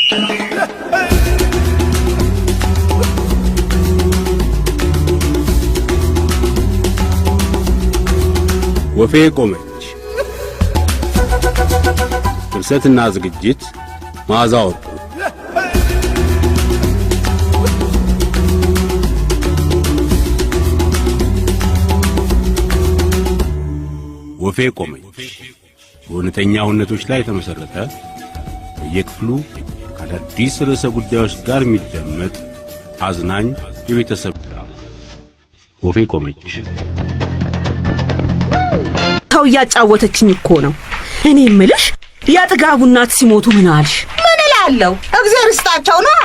ወፌ ቆመች። ፍልሰትና ዝግጅት መዓዛ ወርቁ። ወፌ ቆመች በእውነተኛ እውነቶች ላይ የተመሠረተ በየክፍሉ ከአዳዲስ ርዕሰ ጉዳዮች ጋር የሚደመጥ አዝናኝ የቤተሰብ ድራማ። ወፌ ቆመች። ታው ያጫወተችኝ እኮ ነው። እኔ እምልሽ ያጥጋቡ እናት ሲሞቱ ምን አልሽ? ምን እላለሁ? እግዚአብሔር ይስጣቸው ነው።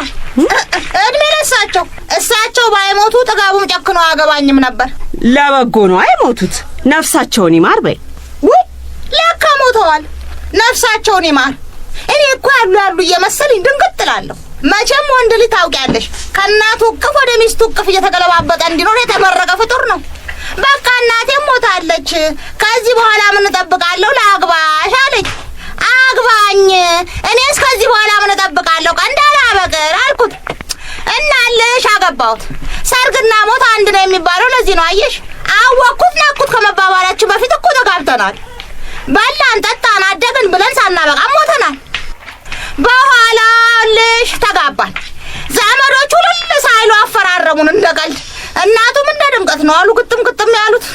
እድሜ ለሳቸው። እሳቸው ባይሞቱ ጥጋቡም ጨክኖ አያገባኝም ነበር። ለበጎ ነው አይሞቱት። ነፍሳቸውን ይማር በይ። ወይ ለካ ሞተዋል። ነፍሳቸውን ይማር። እኔ እኮ ያሉ እየመሰለኝ ድንግጥ እላለሁ። መቼም ወንድ ልጅ ታውቂያለሽ ከእናቱ እቅፍ ወደ ሚስቱ እቅፍ እየተገለባበጠ እንዲኖር የተመረቀ ፍጡር ነው። በቃ እናቴም ሞታለች፣ ከዚህ በኋላ ምን እጠብቃለሁ? ላግባሽ አለች። አግባኝ። እኔስ ከዚህ በኋላ ምን እጠብቃለሁ? ቀንዳላ በቅር አልኩት። እናልሽ አገባሁት። ሰርግና ሞት አንድ ነው የሚባለው ለዚህ ነው። አየሽ፣ አወቅኩት ናኩት ከመባባላችን በፊት እኮ ተጋብተናል። በላን ጠጣን አደግን ብለን ሳናበቃ ሞተናል። በኋላ ልሽ ተጋባን። ዘመዶቹ ልል ሳይሉ አፈራረሙን እንደቀልድ። እናቱም እንደ ድንገት ነው አሉ ግጥም ያሉት።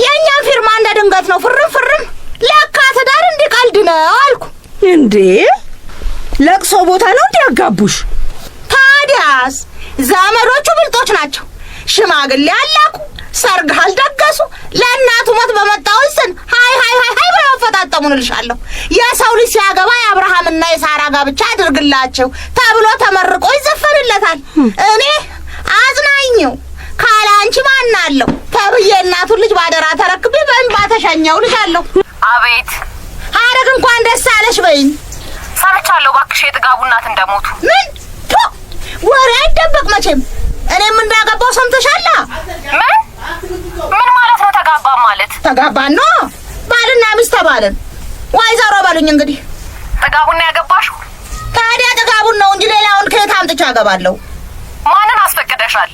የእኛም ፊርማ እንደ ድንገት ነው ፍርም ፍርም። ለካ ትዳር እንዲህ ቀልድ ነው አልኩ። እንዴ ለቅሶ ቦታ ነው እንዴ ያጋቡሽ? ታዲያስ ዘመዶቹ ብልጦች ናቸው። ሽማግሌ አላኩ፣ ሰርግ አልደገሱ። ለእናቱ ሞት በመጣው እንስን ሃይ ብለው አፈጣጠሙን እልሻለሁ። የሰው ልጅ ሲያገባ የአብርሃምና የሳራ ጋብቻ አድርግላቸው ተብሎ ተመርቆ ይዘፈንለታል። እኔ አዝናኝው ካላንቺ ማን አለው ተብዬ እናቱን ልጅ ባደራ ተረክቤ በእንባ ተሸኘው ልሻለሁ። አቤት ሐረግ እንኳን ደስ አለሽ በይኝ። ሰምቻለሁ እባክሽ የጥጋቡ እናት እንደሞቱ። ምን ወሬ አይደበቅ መቼም። እኔም እንዳገባው ሰምተሻላ? ምን ማለት ነው? ተጋባ ማለት? ተጋባን ነው ባልና ሚስት ተባልን። ወይዘሮ በሉኝ እንግዲህ። ጥጋቡን ያገባሽው? ታዲያ ጥጋቡን ነው እንጂ ሌላውን ከየት አምጥቼ አገባለሁ? ማንን አስፈቅደሻል?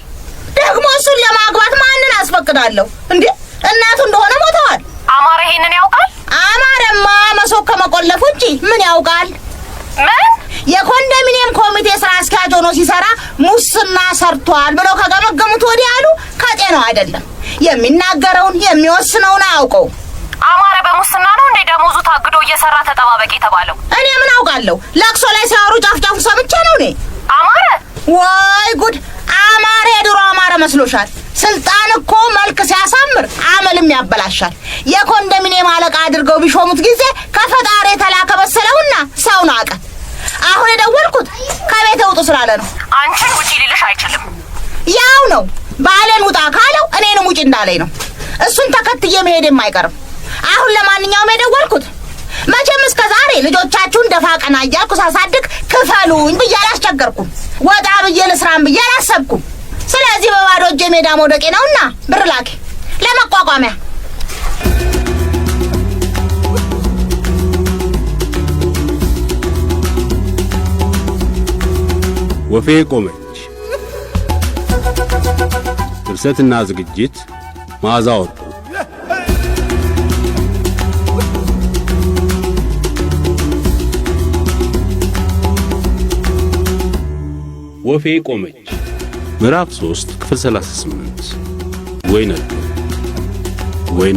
ደግሞ እሱን ለማግባት ማንን አስፈቅዳለሁ እንዴ? እናቱ እንደሆነ ሞተዋል። አማረ ይሄንን ያውቃል? አማረማ መሶብ ከመቆለፉ እንጂ ምን ያውቃል? ምን የኮንዶሚኒየም ኮሚቴ ስራ አስኪያጅ ሆኖ ሲሰራ ሙስና ሰርቷል ብለው ከገመገሙት ወዲህ አሉ ከጤናው አይደለም። የሚናገረውን የሚወስነውን አያውቀው። አማረ በሙስና ነው እንዴ ደሞዙ ታግዶ እየሰራ ተጠባበቂ የተባለው? እኔ ምን አውቃለሁ? ለቅሶ ላይ ሲያወሩ ጫፍጫፉ ሰምቼ ነው እኔ። አማረ ወይ ጉድ! አማረ የድሮ አማረ መስሎሻል? ስልጣን እኮ መልክ ሲያሳምር አመልም ያበላሻል። የኮንዶሚኒየም አለቃ አድርገው ቢሾሙት ጊዜ ከፈጣሪ የተላከ መሰለውና ሰው ናቀ። አሁን የደወልኩት ከቤት ውጡ ስላለ ነው። አንቺን ውጪ ሊልሽ አይችልም። ያው ነው ባሌን ውጣ ካለው እኔንም ውጪ እንዳለኝ ነው። እሱን ተከትዬ መሄድም አይቀርም። አሁን ለማንኛውም የደወልኩት መቼም እስከ ዛሬ ልጆቻችሁን ደፋ ቀና እያልኩ ሳሳድግ ክፈሉኝ ብዬ አላስቸገርኩም። ወጣ ብዬ ልስራም ብዬ አላሰብኩም። ስለዚህ በባዶ እጄ ሜዳ መውደቄ ነውና ብር ላኪ ለመቋቋሚያ። ወፌ ቆመች። ፍልሰትና ዝግጅት መዓዛ ወርቁ። ወፌ ቆመች ምዕራፍ 3 ክፍል 38 ወይ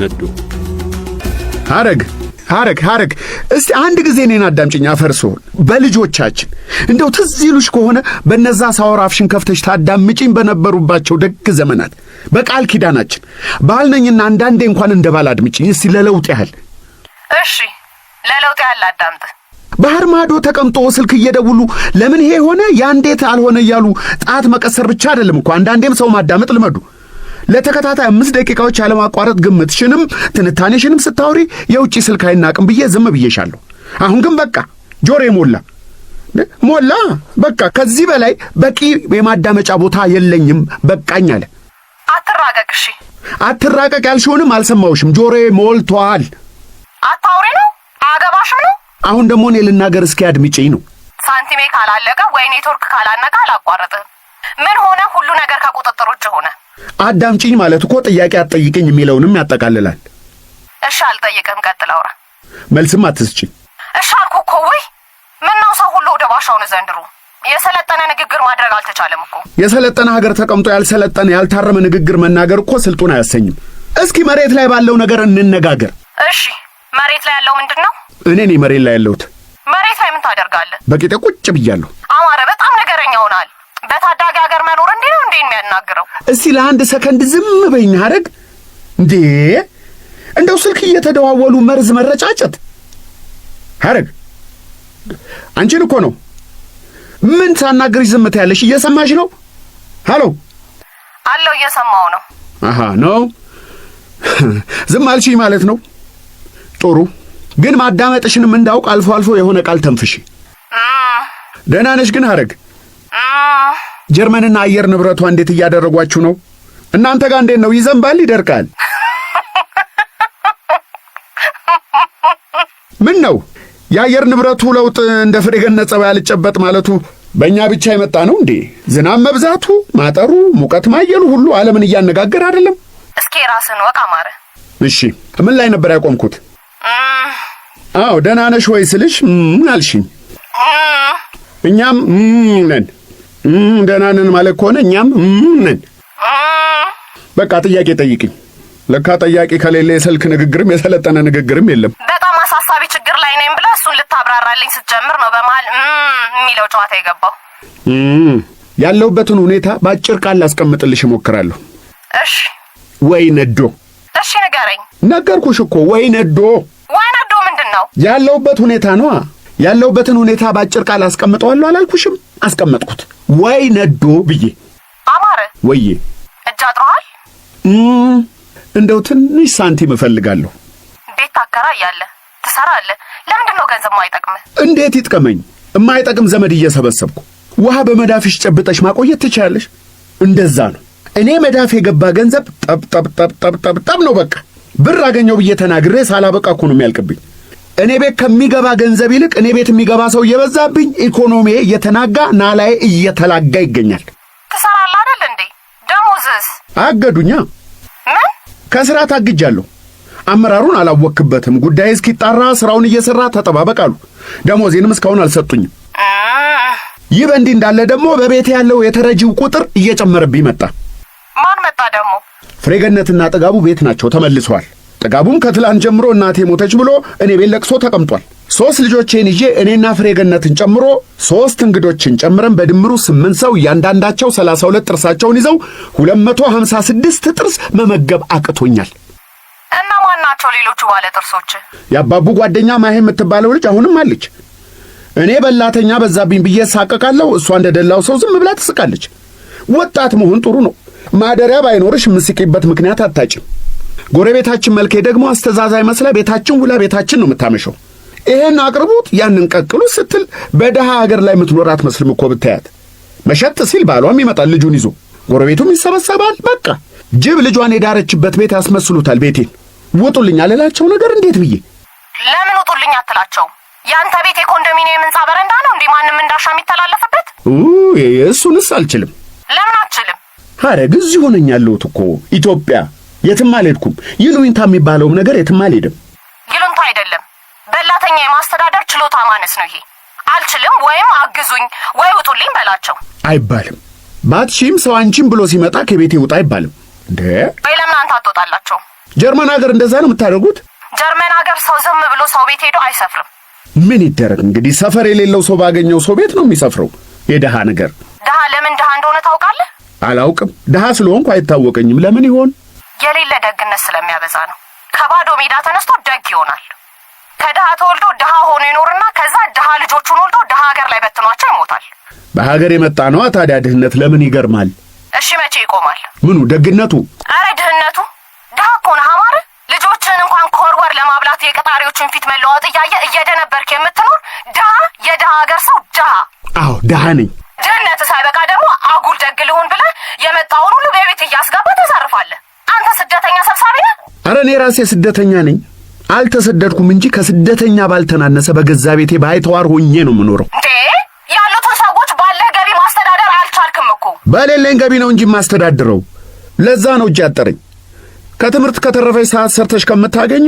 ነዶ ሐረግ እስቲ አንድ ጊዜ እኔን አዳምጪኝ። አፈርሶን በልጆቻችን እንደው ትዝ ይሉሽ ከሆነ በነዛ ሳወራፍሽን ከፍተሽ ታዳምጪኝ በነበሩባቸው ደግ ዘመናት በቃል ኪዳናችን ባልነኝና አንዳንዴ እንኳን እንደ ባል አድምጪኝ እስቲ ለለውጥ ያህል። እሺ ለለውጥ ያህል አዳምጥ። ባህር ማዶ ተቀምጦ ስልክ እየደውሉ ለምን ይሄ ሆነ ያንዴት አልሆነ እያሉ ጣት መቀሰር ብቻ አይደለም እኮ አንዳንዴም ሰው ማዳመጥ ልመዱ። ለተከታታይ 5 ደቂቃዎች ያለማቋረጥ ግምትሽንም ትንታኔሽንም ስታወሪ የውጪ ስልክ አይናቅም ብዬ ዝም ብዬሻለሁ። አሁን ግን በቃ ጆሮዬ ሞላ። በቃ ከዚህ በላይ በቂ የማዳመጫ ቦታ የለኝም በቃኝ አለ። አትራቀቅ። እሺ አትራቀቅ ያልሽውንም አልሰማውሽም። ጆሮዬ ሞልቷል። አታውሪ ነው አገባሽም ነው። አሁን ደግሞ እኔ ልናገር እስኪ አድምጪኝ ነው። ሳንቲሜ ካላለቀ ወይ ኔትወርክ ካላነቀ አላቋረጥም። ምን ሆነ? ሁሉ ነገር ከቁጥጥር ውጭ ሆነ። አዳምጪኝ ማለት እኮ ጥያቄ አትጠይቅኝ የሚለውንም ያጠቃልላል። እሺ አልጠይቅም፣ ቀጥል አውራ። መልስም አትስጪኝ። እሺ አልኩ እኮ። ወይ ምነው ሰው ሁሉ ወደ ባሻው ነው ዘንድሮ? የሰለጠነ ንግግር ማድረግ አልተቻለም እኮ። የሰለጠነ ሀገር ተቀምጦ ያልሰለጠነ ያልታረመ ንግግር መናገር እኮ ስልጡን አያሰኝም። እስኪ መሬት ላይ ባለው ነገር እንነጋገር። እሺ መሬት ላይ ያለው ምንድን ነው? እኔ ነኝ መሬት ላይ ያለሁት። መሬት ላይ ምን ታደርጋለህ? በቂጤ ቁጭ ብያለሁ። አማረ በጣም ነገረኛ ሆናል። በታዳጊ ሀገር መኖር እንዴ ነው እንዴ የሚያናግረው? እስቲ ለአንድ ሰከንድ ዝም በይኝ ሐረግ። እንዴ እንደው ስልክ እየተደዋወሉ መርዝ መረጫጨት። ሐረግ አንቺን እኮ ነው። ምን ሳናግርሽ ዝም ትያለሽ? እየሰማሽ ነው? ሃሎ አለው፣ እየሰማው ነው። አሃ ነው። ዝም አልሽኝ ማለት ነው። ጥሩ ግን ማዳመጥሽንም እንዳውቅ አልፎ አልፎ የሆነ ቃል ተንፍሽ። ደህና ነሽ ግን ሐረግ? ጀርመንና አየር ንብረቷ እንዴት እያደረጓችሁ ነው? እናንተ ጋር እንዴት ነው? ይዘንባል? ይደርቃል? ምን ነው የአየር ንብረቱ ለውጥ እንደ ፍሬገነት ጸባይ አልጨበጥ ማለቱ በእኛ ብቻ የመጣ ነው እንዴ? ዝናብ መብዛቱ፣ ማጠሩ፣ ሙቀት ማየሉ ሁሉ ዓለምን እያነጋገር አይደለም? እስኪ ራስን ወቅ አማረ። እሺ ምን ላይ ነበር ያቆምኩት? አዎ ደህና ነሽ ወይ ስልሽ አልሽኝ። እኛም ነን። ደህና ነን ማለት ከሆነ እኛም ነን። በቃ ጥያቄ ጠይቅኝ። ለካ ጥያቄ ከሌለ የስልክ ንግግርም የሰለጠነ ንግግርም የለም። በጣም አሳሳቢ ችግር ላይ ነኝ ብለህ እሱን ልታብራራልኝ ስትጀምር ነው በመሃል የሚለው ጨዋታ የገባው። ያለሁበትን ሁኔታ በአጭር ቃል ላስቀምጥልሽ እሞክራለሁ። እሺ። ወይ ነዶ። እሺ ንገረኝ። ነገርኩሽ እኮ ወይ ነዶ። ወይ ነዶ ምንድን ነው? ያለሁበት ሁኔታ ነዋ። ያለሁበትን ሁኔታ በአጭር ቃል አስቀምጠዋለሁ አላልኩሽም? አስቀመጥኩት። ወይ ነዶ ብዬ። አማረ ወዬ እጅ አጥሮሃል? እንደው ትንሽ ሳንቲም እፈልጋለሁ። ቤት ታከራያለህ፣ ትሰራለህ። ለምንድን ነው ገንዘብ ማይጠቅምህ? እንዴት ይጥቀመኝ? የማይጠቅም ዘመድ እየሰበሰብኩ ውሃ በመዳፍሽ ጨብጠሽ ማቆየት ትችያለሽ? እንደዛ ነው። እኔ መዳፍ የገባ ገንዘብ ጠብ ነው። በቃ ብር አገኘው ብዬ ተናግሬ ሳላበቃ እኮ ነው የሚያልቅብኝ። እኔ ቤት ከሚገባ ገንዘብ ይልቅ እኔ ቤት የሚገባ ሰው እየበዛብኝ ኢኮኖሚ እየተናጋ ናላዬ እየተላጋ ይገኛል። ትሰራለህ አይደል እንዴ? ደሞዝስ? አገዱኛ። ምን? ከስራ ታግጃለሁ። አመራሩን አላወክበትም። ጉዳይ እስኪጣራ ስራውን እየሰራ ተጠባበቃሉ። ደሞዜንም እስካሁን አልሰጡኝም። ይህ በእንዲህ እንዳለ ደግሞ በቤት ያለው የተረጂው ቁጥር እየጨመረብኝ መጣ። ማን መጣ ደግሞ? ፍሬገነትና ጥጋቡ ቤት ናቸው፣ ተመልሰዋል። ጥጋቡም ከትላንት ጀምሮ እናቴ ሞተች ብሎ እኔ ቤት ለቅሶ ተቀምጧል። 3 ልጆቼን ይዤ እኔና ፍሬገነትን ጨምሮ 3 እንግዶችን ጨምረን በድምሩ 8 ሰው እያንዳንዳቸው 32 ጥርሳቸውን ይዘው 256 ጥርስ መመገብ አቅቶኛል። እና ማን ናቸው ሌሎቹ ባለ ጥርሶች? የአባቡ ጓደኛ ማሄ የምትባለው ልጅ አሁንም አለች። እኔ በላተኛ በዛብኝ ብዬ ሳቀቃለሁ፣ እሷ እንደ ደላው ሰው ዝም ብላ ትስቃለች። ወጣት መሆን ጥሩ ነው። ማደሪያ ባይኖርሽ የምስቂበት ምክንያት አታጭም። ጎረቤታችን መልኬ ደግሞ አስተዛዛይ መስላ ቤታችን ውላ ቤታችን ነው የምታመሸው። ይሄን አቅርቡት ያንን ቀቅሉት ስትል በደሃ ሀገር ላይ የምትኖር አትመስልም እኮ ብታያት። መሸጥ ሲል ባሏም ይመጣል ልጁን ይዞ፣ ጎረቤቱም ይሰበሰባል። በቃ ጅብ ልጇን የዳረችበት ቤት ያስመስሉታል ቤቴን። ውጡልኝ አልላቸው ነገር እንዴት ብዬ? ለምን ውጡልኝ አትላቸው? ያንተ ቤት የኮንዶሚኒየም ህንጻ በረንዳ ነው እንዴ? ማንም እንዳሻ የሚተላለፍበት? እሱንስ አልችልም። ለምን አትችልም? ሐረግ እዚህ ሆነኝ ያለሁት እኮ ኢትዮጵያ። የትም አልሄድኩም። ይሉኝታ የሚባለውም ነገር የትም አልሄድም። ይሉኝታ አይደለም፣ በላተኛ የማስተዳደር ችሎታ ማነስ ነው ይሄ። አልችልም ወይም አግዙኝ ወይ ውጡልኝ በላቸው አይባልም። ባትሺም ሰው አንቺም ብሎ ሲመጣ ከቤቴ ውጣ አይባልም እንዴ? ወይ ለምን አንተ አትወጣላቸው? ጀርመን ሀገር እንደዛ ነው የምታደርጉት? ጀርመን ሀገር ሰው ዝም ብሎ ሰው ቤት ሄዶ አይሰፍርም። ምን ይደረግ እንግዲህ፣ ሰፈር የሌለው ሰው ባገኘው ሰው ቤት ነው የሚሰፍረው። የደሃ ነገር። ደሃ ለምን ደሃ እንደሆነ ታውቃለህ? አላውቅም። ደሃ ስለሆንኩ አይታወቀኝም። ለምን ይሆን? የሌለ ደግነት ስለሚያበዛ ነው። ከባዶ ሜዳ ተነስቶ ደግ ይሆናል። ከደሃ ተወልዶ ደሃ ሆኖ ይኖርና ከዛ ደሃ ልጆቹን ወልዶ ደሃ ሀገር ላይ በትኗቸው ይሞታል። በሀገር የመጣ ነዋ ታዲያ ድህነት ለምን ይገርማል? እሺ መቼ ይቆማል? ምኑ ደግነቱ? አረ ድህነቱ። ደሃ እኮ ነህ አማረ። ልጆችን እንኳን ከወርወር ለማብላት የቀጣሪዎችን ፊት መለዋወጥ እያየ እየደነበርክ የምትኖር ደሃ፣ የደሃ ሀገር ሰው ደሃ። አዎ ደሃ ነኝ። ድህነት ሳይበቃ ደግሞ አጉል ደግ ልሁን ብለህ የመጣውን ሁሉ በቤት እያስገባ ታሳርፋለህ። አንተ ስደተኛ ሰብሳቢ ነህ። አረ እኔ ራሴ ስደተኛ ነኝ። አልተሰደድኩም እንጂ ከስደተኛ ባልተናነሰ በገዛ ቤቴ ባይተዋር ሆኜ ነው የምኖረው። እንዴ በሌለኝ ገቢ ነው እንጂ ማስተዳድረው። ለዛ ነው እጅ ያጠረኝ። ከትምህርት ከተረፈኝ ሰዓት ሰርተሽ ከምታገኙ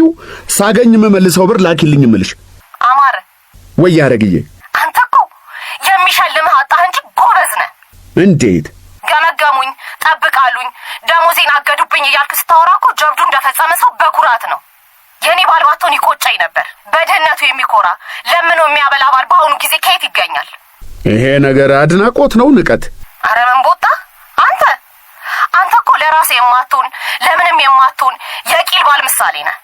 ሳገኝ የምመልሰው ብር ላኪልኝ እምልሽ። አማረ ወይ ያረግዬ፣ አንተ እኮ የሚሸልምህ አጣህ እንጂ ጎበዝ ነህ። እንዴት ገመገሙኝ፣ ጠብቃሉኝ፣ ደሞዜን አገዱብኝ እያልክ ስታወራ እኮ ጀብዱ እንደፈጸመ ሰው በኩራት ነው። የኔ ባል ባትሆን ይቆጨኝ ነበር። በድህነቱ የሚኮራ ለምኖ የሚያበላ ባል በአሁኑ ጊዜ ከየት ይገኛል? ይሄ ነገር አድናቆት ነው ንቀት? አረ ምን ቦጣ አንተ እኮ ለራሴ የማትሆን ለምንም የማትሆን የቂል ባል ምሳሌ ነህ።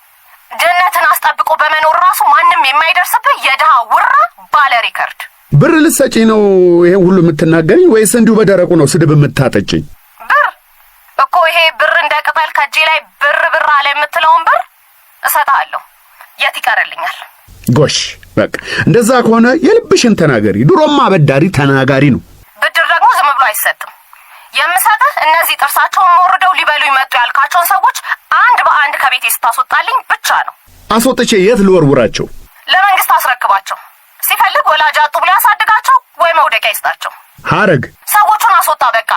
ድህነትን አስጠብቆ በመኖር ራሱ ማንም የማይደርስብህ የድሃ ውራ ባለ ሪከርድ። ብር ልትሰጪ ነው ይሄን ሁሉ የምትናገሪኝ ወይስ እንዲሁ በደረቁ ነው ስድብ የምታጠጪኝ? ብር እኮ ይሄ ብር እንደ ቅጠል ከእጄ ላይ ብር አለ የምትለውን ብር እሰጥሃለሁ። የት ይቀርልኛል? ጎሽ በቃ እንደዛ ከሆነ የልብሽን ተናገሪ። ድሮማ አበዳሪ ተናጋሪ ነው። ብድር ደግሞ ዝም ብሎ አይሰጥም። የምሰጥህ እነዚህ ጥርሳቸውን ወርደው ሊበሉ ይመጡ ያልካቸውን ሰዎች አንድ በአንድ ከቤቴ ስታስወጣልኝ ብቻ ነው። አስወጥቼ የት ልወርውራቸው? ለመንግስት አስረክባቸው። ሲፈልግ ወላጅ አጡ ብሎ ያሳድጋቸው ወይ መውደቂያ ይስጣቸው። ሐረግ ሰዎቹን አስወጣ። በቃ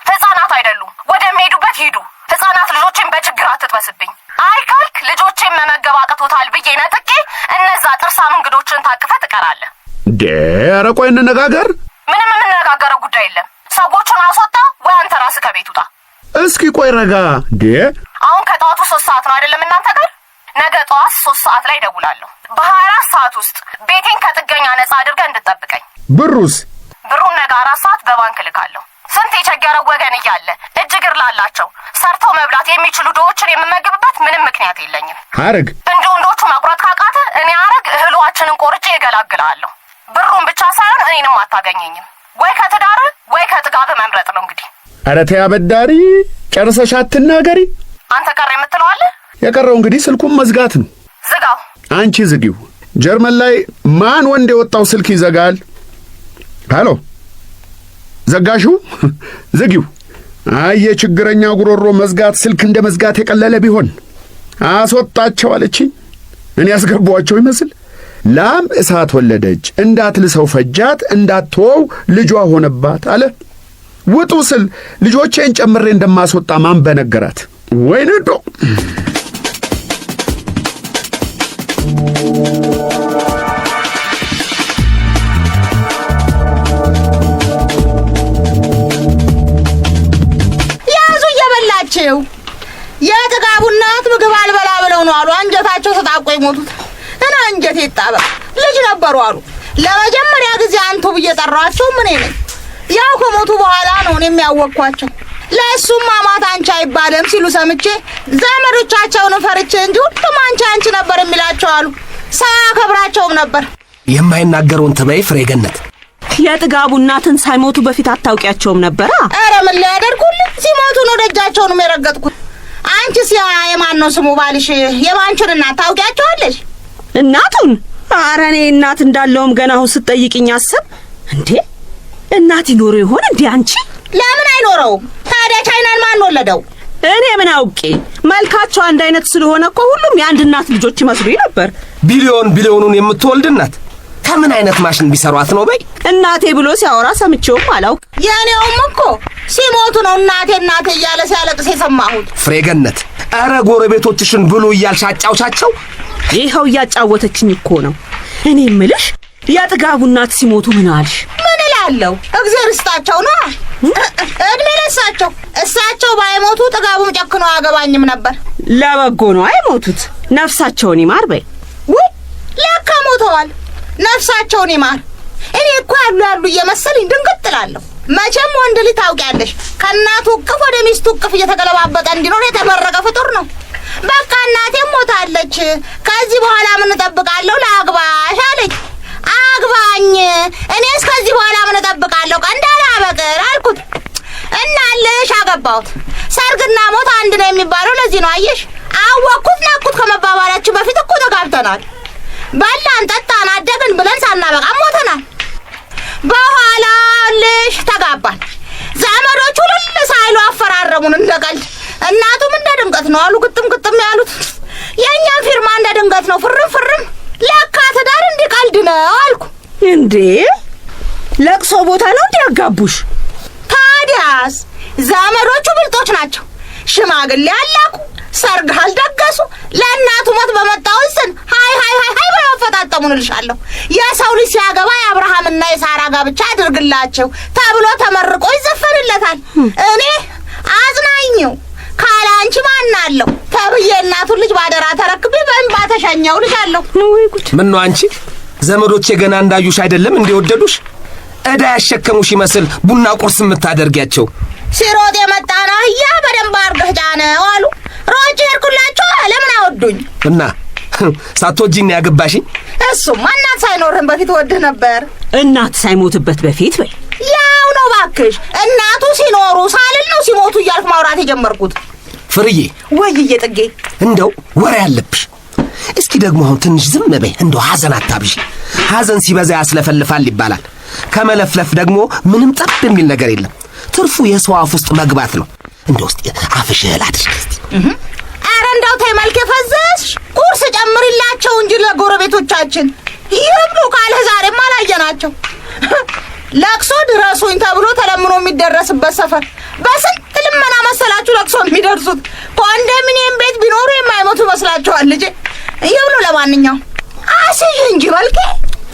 ህፃናት አይደሉም፣ ወደሚሄዱበት ሂዱ። ህፃናት ልጆችን በችግር አትጥበስብኝ። አይ ካልክ ልጆችን መመገብ አቅቶታል ብዬ ነጥቄ እነዛ ጥርሳም እንግዶችን ታቅፈ ትቀራለህ። ኧረ ቆይ እንነጋገር። ምንም የምንነጋገረው ጉዳይ የለም። ሰዎቹን አስወጣ ወይ አንተ ራስህ ከቤት ውጣ። እስኪ ቆይ ረጋ። አሁን ከጠዋቱ 3 ሰዓት ነው አይደለም እናንተ ጋር? ነገ ጠዋት 3 ሰዓት ላይ ደውላለሁ። በ24 ሰዓት ውስጥ ቤቴን ከጥገኛ ነፃ አድርገህ እንድጠብቀኝ። ብሩን ነገ 4 ሰዓት በባንክ ልካለሁ። ስንት የቸገረው ወገን እያለ እጅ እግር ላላቸው ሰርተው መብላት የሚችሉ ድሆችን የምመግብበት ምንም ምክንያት የለኝም። ሐረግ እንደ ወንዶቹ መቁረጥ ካቃተ እኔ ሐረግ እህሏችንን ቆርጬ እገላግላለሁ። ብሩን ብቻ ሳይሆን እኔንም አታገኘኝም። ወይ ከትዳር ወይ ከጥጋብ መምረጥ ነው እንግዲህ። ኧረ ተይ አበዳሪ፣ ጨርሰሽ አትናገሪ። አንተ ቀረ የምትለው አለ? የቀረው እንግዲህ ስልኩን መዝጋት ነው። ዝጋው። አንቺ ዝጊው። ጀርመን ላይ ማን ወንድ የወጣው ስልክ ይዘጋል? ሃሎ ዘጋሽው? ዝጊው። አይ የችግረኛ ጉሮሮ መዝጋት ስልክ እንደ መዝጋት የቀለለ ቢሆን አስወጣቸው አለችኝ። እኔ ያስገባዋቸው ይመስል ላም እሳት ወለደች፣ እንዳትልሰው ፈጃት፣ እንዳትወው ልጇ ሆነባት አለ። ውጡ ስል ልጆቼን ጨምሬ እንደማስወጣ ማን በነገራት? ወይ ነዶ! ያዙ እየበላችሁ የጥጋቡ እናት ምግብ አልበላ ብለው ነው አሉ። አንጀታቸው ተጣቆ የሞቱት እና አንጀት ይጣበቅ ልጅ ነበሩ አሉ። ለመጀመሪያ ጊዜ አንቱ ብዬ ጠራቸው። ምን ነኝ ያው ከሞቱ በኋላ ነው እኔም ያወቅኳቸው። ለእሱም ማማት አንቺ አይባልም ሲሉ ሰምቼ ዘመዶቻቸውን ፈርቼ እንጂ ሁሉም አንቺ ነበር የሚላቸው አሉ። ሳያከብራቸውም ነበር። የማይናገሩን ትበይ ፍሬገነት። የጥጋቡ እናትን ሳይሞቱ በፊት አታውቂያቸውም ነበር? ኧረ ምን ሊያደርጉልኝ ሲሞቱ ነው ደጃቸውንም የረገጥኩት። አንቺስ የማን ነው ስሙ ባልሽ? የማንቹን እናት ታውቂያቸዋለሽ? እናቱን? ኧረ እኔ እናት እንዳለውም ገና አሁን ስትጠይቅኝ አስብ። እንዴ እናት ይኖሩ ይሆን እንዴ አንቺ? ለምን አይኖረውም ታዲያ? ቻይናን ማን ወለደው? እኔ ምን አውቄ። መልካቸው አንድ አይነት ስለሆነ እኮ ሁሉም የአንድ እናት ልጆች ይመስሉኝ ነበር። ቢሊዮኑን የምትወልድ እናት ከምን አይነት ማሽን ቢሰሯት ነው? በይ እናቴ ብሎ ሲያወራ ሰምቼውም አላውቅ። የኔውም እኮ ሲሞቱ ነው እናቴ እያለ ሲያለቅስ የሰማሁት። ፍሬገነት፣ ኧረ ጎረቤቶችሽን ብሉ እያልሽ አጫውቻቸው። ይኸው እያጫወተችኝ እኮ ነው። እኔ እምልሽ የጥጋቡ እናት ሲሞቱ ምን አልሽ? ምን እላለሁ? እግዚአብሔር ይስጣቸው ነው። እድሜ ለእሳቸው። እሳቸው ባይሞቱ ጥጋቡም ጨክኖ አያገባኝም ነበር። ለበጎ ነው አይሞቱት። ነፍሳቸውን ይማር በይ። ውይ ለካ ሞተዋል። ነፍሳቸውን ይማር። እኔ እኮ ያሉ እየመሰለኝ ድንግጥ እላለሁ። መቼም ወንድ ልጅ ታውቂያለሽ ከእናቱ እቅፍ ወደ ሚስቱ እቅፍ እየተገለባበጠ እንዲኖር የተመረቀ ፍጡር ነው። በቃ እናቴም ሞታለች፣ ከዚህ በኋላ ምን እጠብቃለሁ? ለአግባሽ አለኝ። አግባኝ። እኔስ ከዚህ በኋላ ምን እጠብቃለሁ? ቀንዳላ በቅር አልኩት። እናልሽ አገባሁት። ሰርግና ሞት አንድ ነው የሚባለው ለዚህ ነው። አየሽ፣ አወቅኩት ናቅኩት ከመባባላችን በፊት እኮ ተጋብተናል። በላን ጠጣን አደግን ብለን ሳናበቃ ሞተናል። በኋላ ልሽ ተጋባን። ዘመዶቹ ልል ሳይሉ አፈራረሙን እንደቀልድ። እናቱም እንደ ድንገት ነው አሉ ግጥም ያሉት። የእኛም ፊርማ እንደ ድንገት ነው ፍርም። ለካ ትዳር እንዲቀልድ ነው አልኩ። እንዴ ለቅሶ ቦታ ነው እንዲያጋቡሽ? ታዲያ ከዛስ ዘመዶቹ ብልጦች ናቸው። ሽማግሌ አላኩ፣ ሰርግ አልደገሱ። ለእናቱ ሞት በመጣው ስን ሃይ ሃይ ሃይ ሃይ በመፈጣጠሙን እልሻለሁ። የሰው ልጅ ሲያገባ የአብርሃምና የሳራ ጋብቻ አድርግላቸው ተብሎ ተመርቆ ይዘፈንለታል። እኔ አዝናኝው ካለ አንቺ ማን አለው ተብዬ እናቱን ልጅ ባደራ ተረክቤ በእንባ ተሸኘው ልሻለሁ። ወይ ጉድ! ምን ነው አንቺ ዘመዶቼ ገና እንዳዩሽ አይደለም እንደወደዱሽ? እዳ ያሸከሙሽ ይመስል ቡና ቁርስ የምታደርጊያቸው። ሲሮጥ የመጣና አህያ በደንብ አርገህ ጫነው አሉ። ሮጬ ሄድኩላቸው። ለምን አወዱኝ? እና ሳትወጂኝ ያገባሽኝ? እሱማ እናት ሳይኖርህም በፊት ወድህ ነበር። እናት ሳይሞትበት በፊት በይ። ያው ነው ባክሽ። እናቱ ሲኖሩ ሳልል ነው ሲሞቱ እያልኩ ማውራት የጀመርኩት። ፍርዬ ወይዬ ጥጌ እንደው ወሬ ያለብሽ። እስኪ ደግሞ አሁን ትንሽ ዝም በይ። እንደው ሐዘን አታብዢ። ሐዘን ሲበዛ ያስለፈልፋል ይባላል። ከመለፍለፍ ደግሞ ምንም ጠብ የሚል ነገር የለም። ትርፉ የሰው አፍ ውስጥ መግባት ነው። እንደው እስቲ አፍሽ አድርጊ እስቲ። ኧረ እንደው ተይ መልክ ፈዘሽ። ቁርስ ጨምሪላቸው እንጂ ለጎረቤቶቻችን ይብሉ ካለ ዛሬም አላየናቸው። ለቅሶ ድረሱኝ ተብሎ ተለምኖ የሚደረስበት ሰፈር በስንት ልመና መሰላችሁ ለቅሶ የሚደርሱት? ኮንዶሚኒየም ቤት ቢኖሩ የማይሞቱ መስላችኋል? ልጄ ይብሉ። ለማንኛውም አስይዥ እንጂ መልኬ።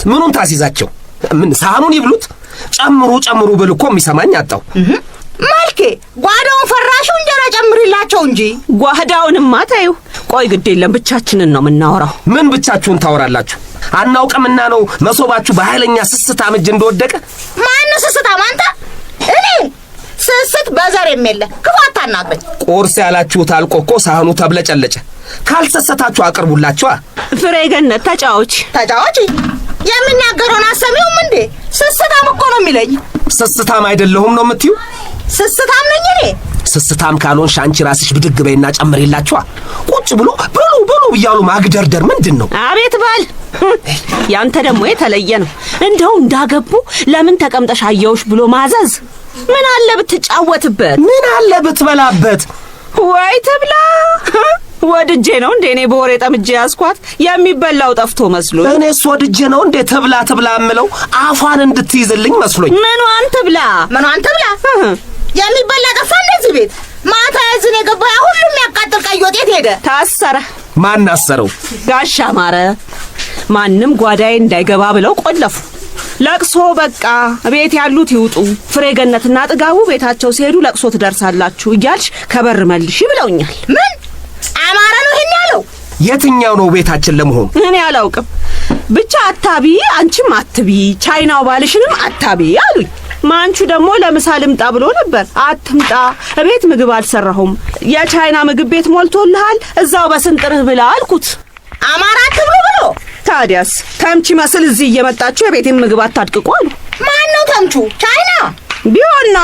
ምኑን ታሲዛቸው? ምን ሳህኑን ይብሉት? ጨምሩ ብል እኮ የሚሰማኝ አጣው። መልኬ ጓዳውን ፈራሹ እንጀራ ጨምሪላቸው እንጂ። ጓዳውንማ ታዩ። ቆይ ግድ የለም ብቻችንን ነው የምናወራው። ምን ብቻችሁን ታወራላችሁ? አናውቅምና ነው መሶባችሁ በኃይለኛ ስስታም እጅ እንደወደቀ። ማነው ስስታም? አንተ? እኔ ስስት በዘር የለ። ክፉ አታናግረኝ። ቁርስ ያላችሁት አልቆ እኮ ሳህኑ ተብለጨለጨ። ካልሰሰታችሁ አቅርቡላችኋ። ፍሬ ገነት ተጫዎች የሚናገረውን አሰሚውም እንዴ? ስስታም እኮ ነው የሚለኝ። ስስታም አይደለሁም ነው የምትዩ? ስስታም ነኝ እኔ። ስስታም ካልሆንሽ አንቺ ራስሽ ብድግ በይና ጨምሪላችኋ። ቁጭ ብሎ ብሉ እያሉ ማግደርደር ምንድን ነው? አቤት ባል፣ ያንተ ደግሞ የተለየ ነው። እንደው እንዳገቡ ለምን ተቀምጠሽ አየውሽ ብሎ ማዘዝ። ምን አለ ብትጫወትበት? ምን አለ ብትበላበት? ወይ ትብላ። ወድጄ ነው እንዴ እኔ በወሬ ጠምጄ ያስኳት? የሚበላው ጠፍቶ መስሎ። እኔስ ወድጄ ነው እንዴ ትብላ እምለው? አፏን እንድትይዝልኝ መስሎኝ። ምኗን ትብላ? የሚበላ ጠፋ እንደዚህ ቤት? ማታ ያዝን የገባ ሁሉም ያቃጥል ቀይ ወጥ የት ሄደ? ታሰረ። ማን አሰረው? ጋሻ ማረ። ማንም ጓዳዬ እንዳይገባ ብለው ቆለፉ። ለቅሶ በቃ ቤት ያሉት ይውጡ፣ ፍሬ ገነትና ጥጋቡ ቤታቸው ሲሄዱ ለቅሶ ትደርሳላችሁ እያልሽ ከበር መልሺ ብለውኛል። ምን አማረ ነው ይሄን ያለው? የትኛው ነው ቤታችን ለመሆኑ? እኔ አላውቅም። ብቻ አታቢ፣ አንቺም አትቢ፣ ቻይናው ባልሽንም አታቢ አሉኝ። ማንቹ ደግሞ ለምሳ ልምጣ ብሎ ነበር። አትምጣ፣ ቤት ምግብ አልሰራሁም፣ የቻይና ምግብ ቤት ሞልቶልሃል፣ እዛው በስንጥርህ ብላ አልኩት። አማራ አትብሉ ብሎ ታዲያስ ተምቺ መስል እዚህ እየመጣችሁ የቤቴን ምግብ አታድቅቁ አሉ። ማን ነው ተምቹ? ቻይና ቢሆንና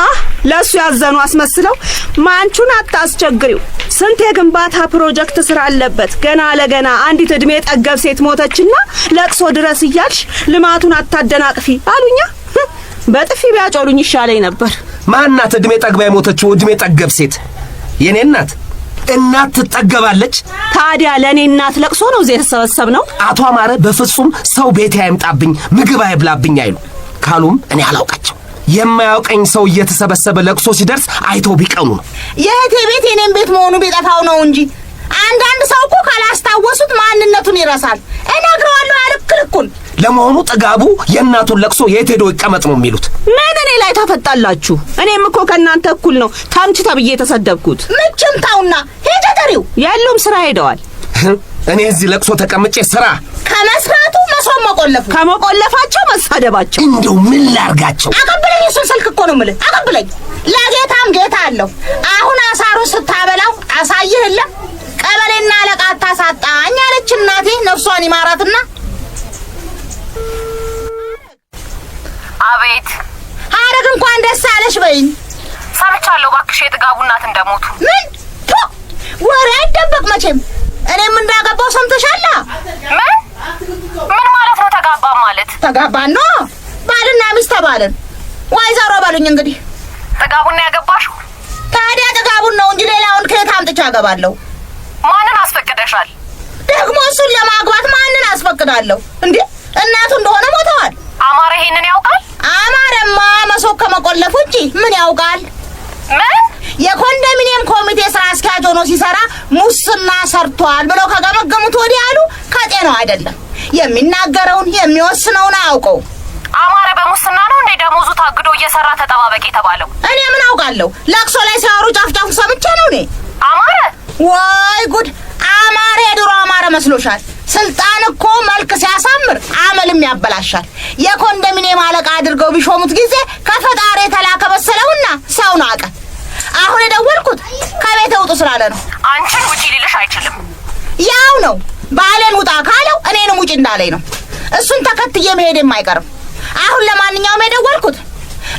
ለሱ ያዘኑ አስመስለው ማንቹን አታስቸግሪው፣ ስንት የግንባታ ፕሮጀክት ስራ አለበት፣ ገና ለገና አንዲት እድሜ ጠገብ ሴት ሞተችና ለቅሶ ድረስ እያልሽ ልማቱን አታደናቅፊ አሉኛ። በጥፊ ቢያጮሉኝ ይሻለኝ ነበር። ማናት እድሜ ጠግባ የሞተችው? እድሜ ጠገብ ሴት የኔ እናት ትጠገባለች። ታዲያ ለኔ እናት ለቅሶ ነው እዚህ የተሰበሰብ ነው። አቶ አማረ በፍጹም ሰው ቤት አይምጣብኝ፣ ምግብ አይብላብኝ አይሉ። ካሉም እኔ አላውቃቸው። የማያውቀኝ ሰው እየተሰበሰበ ለቅሶ ሲደርስ አይተው ቢቀኑ ነው። የእህቴ ቤት የኔም ቤት መሆኑ ቢጠፋው ነው እንጂ አንዳንድ ሰው እኮ ካላስታወሱት ማንነቱን ይረሳል። እነግረዋለሁ ያልክልኩን። ለመሆኑ ጥጋቡ የእናቱን ለቅሶ የት ሄዶ ይቀመጥ ነው የሚሉት? ምን እኔ ላይ ታፈጣላችሁ? እኔም እኮ ከእናንተ እኩል ነው ታምቺ ተብዬ የተሰደብኩት። ምችም ታውና ሄደ ተሪው ያሉም ስራ ሄደዋል። እኔ እዚህ ለቅሶ ተቀምጬ ስራ ከመስራቱ መስሮም መቆለፉ፣ ከመቆለፋቸው መሳደባቸው። እንደው ምን ላርጋቸው? አቀብለኝ፣ እሱን ስልክ እኮ ነው የምልህ። አቀብለኝ። ለጌታም ጌታ አለው። አሁን አሳሩን ስታበላው አሳይህ የለ ቀበሌና አለቃ አታሳጣኝ አለች እናቴ፣ ነፍሷን ይማራትና። አቤት ሀረግ እንኳን ደስ አለሽ በይኝ። ሰምቻለሁ እባክሽ የጥጋቡ እናት እንደሞቱ። ምን ወሬ አይደበቅ መቼም። እኔም እንዳገባው ሰምተሻላ? ምን ማለት ነው? ተጋባ ማለት? ተጋባን ነው፣ ባልና ሚስት ተባልን። ወይዘሮ በሉኝ እንግዲህ። ጥጋቡን ነው ያገባሽው? ታዲያ ጥጋቡን ነው እንጂ ሌላውን ከየት አምጥቼ አገባለሁ? ማንን አስፈቅደሻል? ደግሞ እሱን ለማግባት ማንን አስፈቅዳለሁ እንዴ? እናቱ እንደሆነ ሞተዋል። አማረ ይሄንን ያውቃል? አማረማ መሶብ ከመቆለፉ እንጂ ምን ያውቃል? የኮንዶሚኒየም ኮሚቴ ስራ አስኪያጅ ሆኖ ሲሰራ ሙስና ሰርቷል ብለው ከገመገሙት ወዲህ አሉ ከጤናው አይደለም። የሚናገረውን የሚወስነውን አያውቀው። አማረ በሙስና ነው እንዴ ደሞዙ ታግዶ እየሰራ ተጠባበቅ የተባለው? እኔ ምን አውቃለሁ? ለቅሶ ላይ ሲያወሩ ጫፍጫፉ ሰምቼ ነው እኔ። አማረ ወይ ጉድ! አማረ የድሮ አማረ መስሎሻል? ስልጣን እኮ መልክ ሲያሳምር አመልም ያበላሻል። የኮንዶሚኒየም አለቃ አድርገው ቢሾሙት ጊዜ ከፈጣሪ የተላከ መሰለውና ሰው ናቀ። አሁን የደወልኩት ከቤት ውጡ ስላለ ነው። አንቺን ውጪ ሊልሽ አይችልም። ያው ነው ባሌን ውጣ ካለው እኔንም ውጪ እንዳለኝ ነው። እሱን ተከትዬ መሄድም አይቀርም። አሁን ለማንኛውም የደወልኩት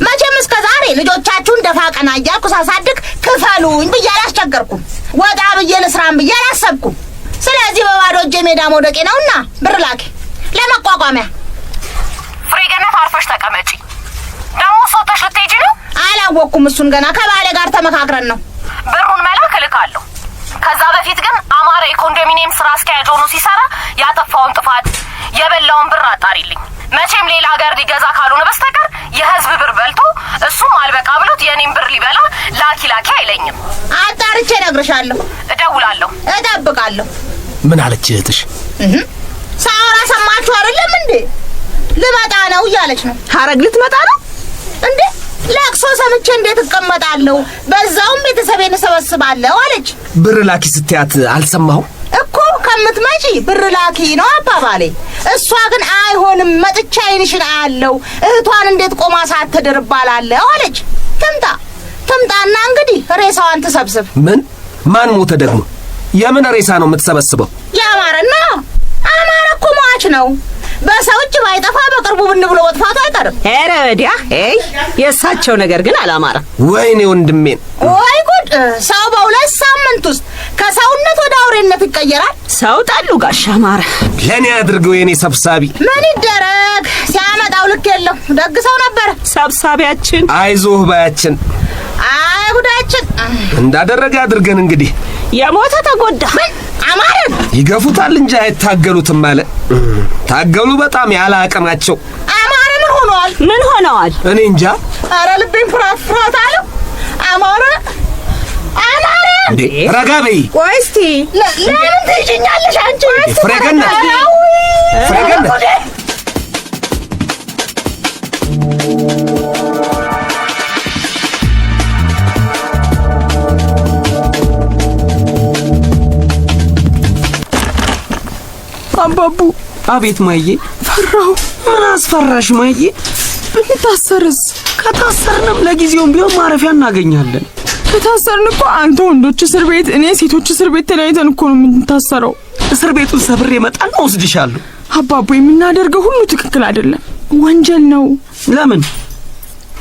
መቼም እስከ ዛሬ ልጆቻችሁን ደፋ ቀና እያልኩ ሳሳድግ ክፈሉኝ ብዬ አላስቸገርኩም። ወጣ ብዬ ልስራም ብዬ አላሰብኩም። ስለዚህ በባዶ እጄ ሜዳ መውደቄ ነውና ብር ላኪ ለመቋቋሚያ። ፍሬገነት አርፈሽ ተቀመጪ። ደግሞ ሶተሽ ልትሄጂ ነው? አላወቅኩም። እሱን ገና ከባሌ ጋር ተመካክረን ነው። ብሩን መላክ እልካለሁ። ከዛ በፊት ግን አማረ የኮንዶሚኒየም ስራ አስኪያጅ ሆኖ ሲሰራ ያጠፋውን ጥፋት የበላውን ብር አጣሪልኝ። መቼም ሌላ ሀገር ሊገዛ ካልሆነ በስተቀር የህዝብ ብር በልቶ እሱም አልበቃ ብሎት የኔን ብር ሊበላ ላኪ አይለኝም። አጣርቼ እነግርሻለሁ። እደውላለሁ። እጠብቃለሁ። ምን አለች እህትሽ? ሳወራ ሰማችሁ አይደለም እንዴ? ልመጣ ነው እያለች ነው። ሐረግ ልትመጣ ነው እንዴ? ለቅሶ ሰምቼ እንዴት እቀመጣለሁ? በዛውም ቤተሰቤን እሰበስባለሁ አለች። ብር ላኪ ስትያት አልሰማሁም እኮ። ከምትመጪ ብር ላኪ ነው አባባሌ። እሷ ግን አይሆንም መጥቻ አይንሽን አያለው እህቷን እንዴት ቆማ ሳትድር ባላለሁ አለች። ትምጣና እንግዲህ ሬሳዋን ትሰብስብ። ምን? ማን ሞተ ደግሞ? የምን ሬሳ ነው የምትሰበስበው? ያማረና አማረ እኮ ሟች ነው። በሰው እጅ ባይጠፋ በቅርቡ ብን ብሎ ወጥፋቱ አይቀርም። ኧረ ወዲያ የእሳቸው ነገር ግን አላማረም። ወይኔ ወንድሜን! ወይ ጉድ! ሰው በሁለት ሳምንት ውስጥ ከሰውነት ወደ አውሬነት ይቀየራል። ሰው ጣሉ ጋሻ አማረ። ለኔ አድርገው የኔ ሰብሳቢ። ምን ይደረግ? ሲያመጣው ልክ የለው። ደግ ሰው ነበር ሰብሳቢያችን። አይዞህ ባያችን። አይ ጉዳችን! እንዳደረገ አድርገን እንግዲህ የሞተ ተጎዳ። አማረን ይገፉታል እንጂ አይታገሉትም አለ። ታገሉ በጣም ያለ አቅማቸው። አማረ ምን ሆነዋል? እኔ እንጃ። አረ ልቤን ፍራፍራት አለው። አማረ እንዴ ረጋ በይ። ቆይ እስቲ ለምን ትይኛለሽ አንቺ? ፍሬገነት አባቡ። አቤት ማዬ። ፈራው። ምን አስፈራሽ ማዬ? ብንታሰርስ? ከታሰርንም ለጊዜውም ቢሆን ማረፊያ እናገኛለን። ከታሰርን እኮ አንተ ወንዶች እስር ቤት፣ እኔ ሴቶች እስር ቤት ተለያይተን እኮ ነው የምንታሰረው። እስር ቤቱን ሰብሬ እመጣለሁ፣ ወስድሻለሁ። አባቡ የምናደርገው ሁሉ ትክክል አይደለም፣ ወንጀል ነው። ለምን?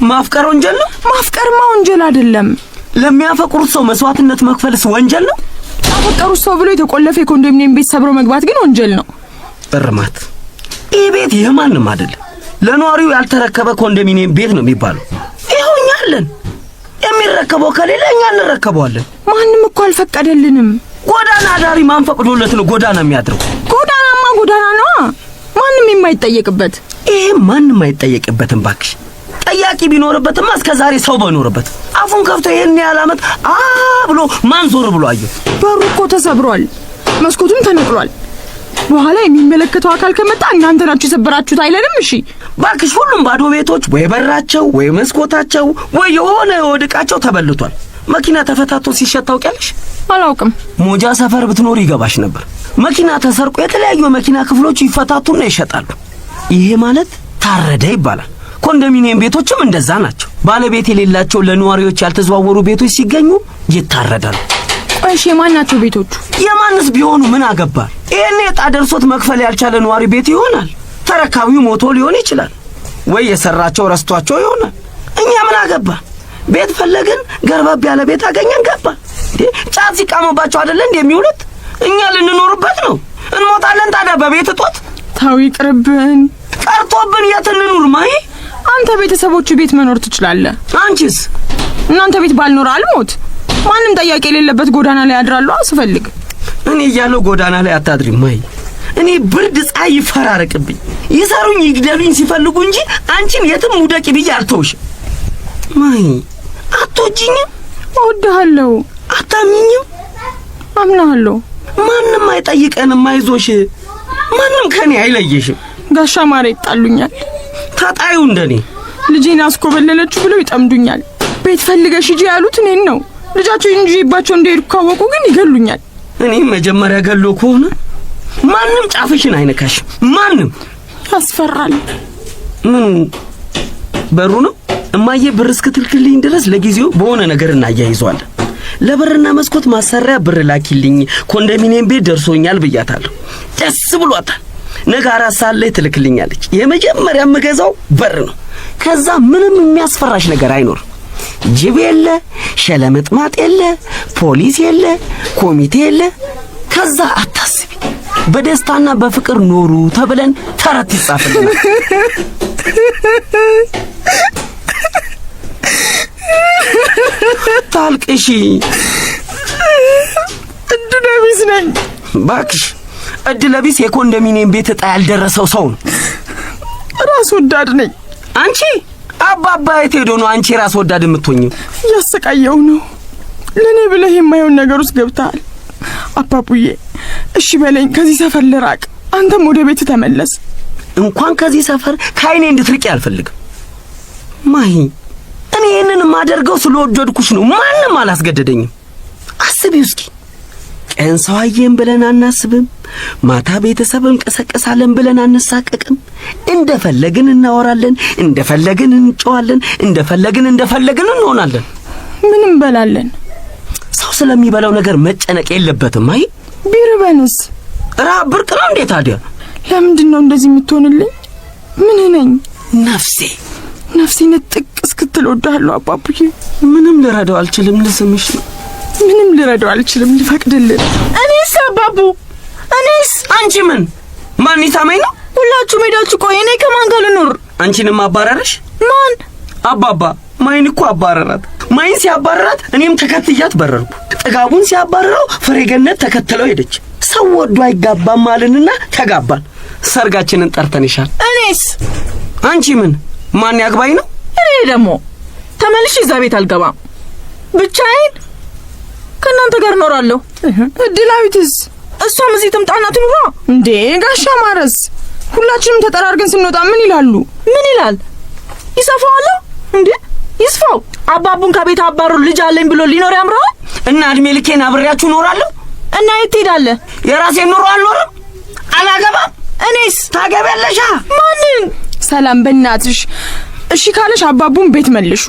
ማፍቀር ወንጀል ነው? ማፍቀርማ ወንጀል አይደለም። ለሚያፈቅሩት ሰው መስዋዕትነት መክፈልስ ወንጀል ነው? ያፈቀሩት ሰው ብሎ የተቆለፈ የኮንዶሚኒየም ቤት ሰብሮ መግባት ግን ወንጀል ነው። እርማት። ይህ ቤት የማንም አይደለም። ለኗሪው ያልተረከበ ኮንዶሚኒየም ቤት ነው የሚባለው። ይኸው እኛ አለን። የሚረከበው ከሌለ እኛ እንረከበዋለን። ማንም እኮ አልፈቀደልንም። ጎዳና ዳሪ ማን ፈቅዶለት ነው ጎዳና የሚያድረው? ጎዳናማ ጎዳና ነው፣ ማንም የማይጠየቅበት። ይሄ ማንም አይጠየቅበትም ባክሽ። ጠያቂ ቢኖርበትማ እስከ ዛሬ ሰው ባይኖርበት። አፉን ከፍቶ ይሄን ያህል ዓመት ብሎ ማን ዞር ብሎ አየው? በሩ እኮ ተሰብሯል፣ መስኮቱም ተነቅሏል። በኋላ የሚመለከተው አካል ከመጣ እናንተ ናችሁ የሰበራችሁት አይለንም? እሺ ባክሽ፣ ሁሉም ባዶ ቤቶች ወይ በራቸው ወይ መስኮታቸው ወይ የሆነ ወድቃቸው ተበልቷል። መኪና ተፈታቶ ሲሸጥ ታውቂያለሽ? አላውቅም። ሞጃ ሰፈር ብትኖር ይገባሽ ነበር። መኪና ተሰርቆ የተለያዩ መኪና ክፍሎች ይፈታቱና ይሸጣሉ። ይሄ ማለት ታረደ ይባላል። ኮንዶሚኒየም ቤቶችም እንደዛ ናቸው። ባለቤት የሌላቸው ለነዋሪዎች ያልተዘዋወሩ ቤቶች ሲገኙ ይታረዳሉ። ቆይሽ የማን ናቸው ቤቶቹ? የማንስ ቢሆኑ ምን አገባ? ይሄን ዕጣ ደርሶት መክፈል ያልቻለ ነዋሪ ቤት ይሆናል። ተረካቢው ሞቶ ሊሆን ይችላል፣ ወይ የሰራቸው ረስቷቸው ይሆናል። እኛ ምን አገባ? ቤት ፈለግን፣ ገርበብ ያለ ቤት አገኘን፣ ገባ። ጫት ሲቃመባቸው አይደለ እንደሚውሉት? እኛ ልንኖርበት ነው። እንሞታለን ታዲያ በቤት እጦት። ታው ይቅርብን። ቀርቶብን የት እንኑር ማይ? አንተ ቤተሰቦቹ ቤት መኖር ትችላለህ። አንቺስ? እናንተ ቤት ባልኖር አልሞት። ማንም ጠያቂ የሌለበት ጎዳና ላይ አድራለሁ አስፈልግ። እኔ እያለሁ ጎዳና ላይ አታድሪም ማይ። እኔ ብርድ ፀሐይ ይፈራረቅብኝ፣ ይሰሩኝ ይግደሉኝ ሲፈልጉ እንጂ አንቺን የትም ውደቂ ብዬ አልተውሽም ማይ። አትወጂኝም? እወድሃለሁ። አታምኚኝም? አምናለሁ። ማንም አይጠይቀንም። አይዞሽ፣ ማንም ከኔ አይለየሽም። ጋሻ ማሬ ይጣሉኛል። ታጣዩ እንደኔ ልጄን አስኮበለለችው ብለው ይጠምዱኛል። ቤት ፈልገሽ ሂጂ ያሉት እኔን ነው። ልጃቸው እንጂባቸው እንደሄድኩ ካወቁ ግን ይገሉኛል። እኔ መጀመሪያ ገሎ ከሆነ ማንም ጫፍሽን አይነካሽም። ማንም። ያስፈራል። ምን በሩ ነው? እማዬ ብር እስክትልክልኝ ድረስ ለጊዜው በሆነ ነገር እናያይዘዋለን። ለበርና መስኮት ማሰሪያ ብር ላኪልኝ፣ ኮንዶሚኒየም ቤት ደርሶኛል ብያታለሁ። ደስ ብሏታል። ነገ 4 ሰዓት ላይ ትልክልኛለች። የመጀመሪያ የምገዛው በር ነው። ከዛ ምንም የሚያስፈራሽ ነገር አይኖርም። ጅብ የለ፣ ሸለምጥማጥ የለ፣ ፖሊስ የለ፣ ኮሚቴ የለ። ከዛ አታስቢ፣ በደስታና በፍቅር ኖሩ ተብለን ተረት ይጻፍልናል። ታልቅሺ። እድለቢስ ነኝ። ባክሽ፣ እድለቢስ የኮንዶሚኒየም ቤት ዕጣ ያልደረሰው ሰው ነው። ራስ ወዳድ ነኝ። አንቺ አባባ የት ሄዶ ነው አንቺ ራስ ወዳድ የምትሆኚው? እያሰቃየው ነው። ለኔ ብለህ የማይሆን ነገር ውስጥ ገብተሃል። አባቡዬ እሺ በለኝ፣ ከዚህ ሰፈር ልራቅ፣ አንተም ወደ ቤት ተመለስ። እንኳን ከዚህ ሰፈር ከአይኔ እንድትርቂ አልፈልግም። ማሂ፣ እኔ ይህንን የማደርገው ስለወደድኩሽ ነው። ማንም አላስገደደኝም። አስቢው እስኪ፣ ቀን ሰው አየን ብለን አናስብም፣ ማታ ቤተሰብ እንቀሰቀሳለን ብለን አንሳቀቅም። እንደፈለግን እናወራለን፣ እንደፈለግን እንጨዋለን፣ እንደፈለግን እንሆናለን። ምን እንበላለን? ሰው ስለሚበላው ነገር መጨነቅ የለበትም። አይ ቢርበንስ? ራብ ብርቅ ነው እንዴ ታዲያ? ለምንድን ነው እንደዚህ የምትሆንልኝ? ምን ነኝ? ነፍሴን ጥቅ እስክትል ወዳለሁ አባቡዬ። ምንም ልረዳው አልችልም። ልስምሽ ነው። ምንም ልረዳው አልችልም። ልፈቅድልህ። እኔስ አባቡ፣ እኔስ? አንቺ ማን ይታመኝ ነው? ሁላችሁም ሄዳችሁ ቆይ፣ እኔ ከማን ጋር ልኖር? አንቺንም አባረረሽ? ማን? አባባ። ማይን እኮ አባረራት። ማይን ሲያባረራት እኔም ተከትያት በረርኩ። ጥጋቡን ሲያባረረው ፍሬገነት ተከትለው ሄደች። ሰው ወዶ አይጋባም አልንና ተጋባን። ሰርጋችንን ጠርተንሻል። እኔስ? አንቺ ማን ያግባኝ ነው? እኔ ደግሞ ተመልሼ እዛ ቤት አልገባም። ብቻዬን ከእናንተ ጋር እኖራለሁ። እድላዊትስ? እሷም እዚህ ትምጣና ትኑራ። እንዴ ጋሻ ማረስ? ሁላችንም ተጠራርገን ስንወጣ ምን ይላሉ? ምን ይላል? ይሰፋዋል እንዴ? ይስፋው። አባቡን ከቤት አባሩ ልጅ አለኝ ብሎ ሊኖር ያምራል? እና እድሜ ልኬን አብሬያችሁ እኖራለሁ። እና የት ትሄዳለህ? የራሴን ኑሮ አልኖርም። አላገባም። እኔስ? ታገቢያለሽ? ማንን? ሰላም በእናትሽ። እሺ ካለሽ አባቡን ቤት መልሹ።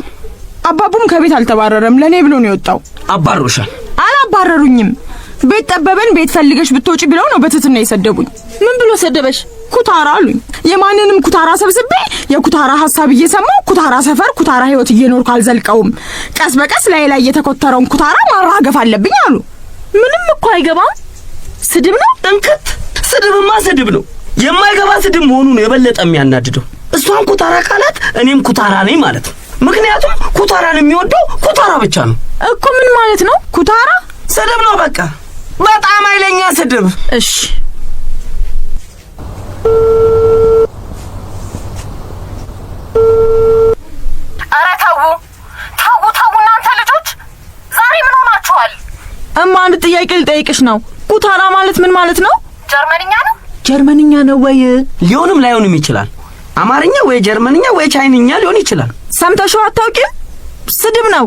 አባቡም ከቤት አልተባረረም፣ ለኔ ብሎ ነው የወጣው። አባሮሻል? አላባረሩኝም። ቤት ጠበበን፣ ቤት ፈልገሽ ብትወጪ ብለው ነው በትትና የሰደቡኝ። ምን ብሎ ሰደበሽ? ኩታራ አሉኝ። የማንንም ኩታራ ሰብስቤ የኩታራ ሐሳብ እየሰማው ኩታራ ሰፈር ኩታራ ህይወት እየኖርኩ አልዘልቀውም። ቀስ በቀስ ላይ የተኮተረውን ኩታራ ማራገፍ አለብኝ አሉ። ምንም እኮ አይገባም። ስድብ ነው እንክት። ስድብማ ስድብ ነው። የማይገባ ስድብ መሆኑ ነው የበለጠ የሚያናድደው። እሷን ኩታራ ካላት እኔም ኩታራ ነኝ ማለት ነው። ምክንያቱም ኩታራን የሚወደው ኩታራ ብቻ ነው እኮ። ምን ማለት ነው? ኩታራ ስድብ ነው በቃ፣ በጣም ኃይለኛ ስድብ። እሺ ኧረ ተው እናንተ ልጆች ዛሬ ምን ሆናችኋል? እማ አንድ ጥያቄ ልጠይቅሽ ነው። ኩታራ ማለት ምን ማለት ነው? ጀርመንኛ ነው? ጀርመንኛ ነው ወይ? ሊሆንም ላይሆንም ይችላል። አማርኛ ወይ ጀርመንኛ ወይ ቻይንኛ ሊሆን ይችላል። ሰምተሽው አታውቂም? ስድብ ነው።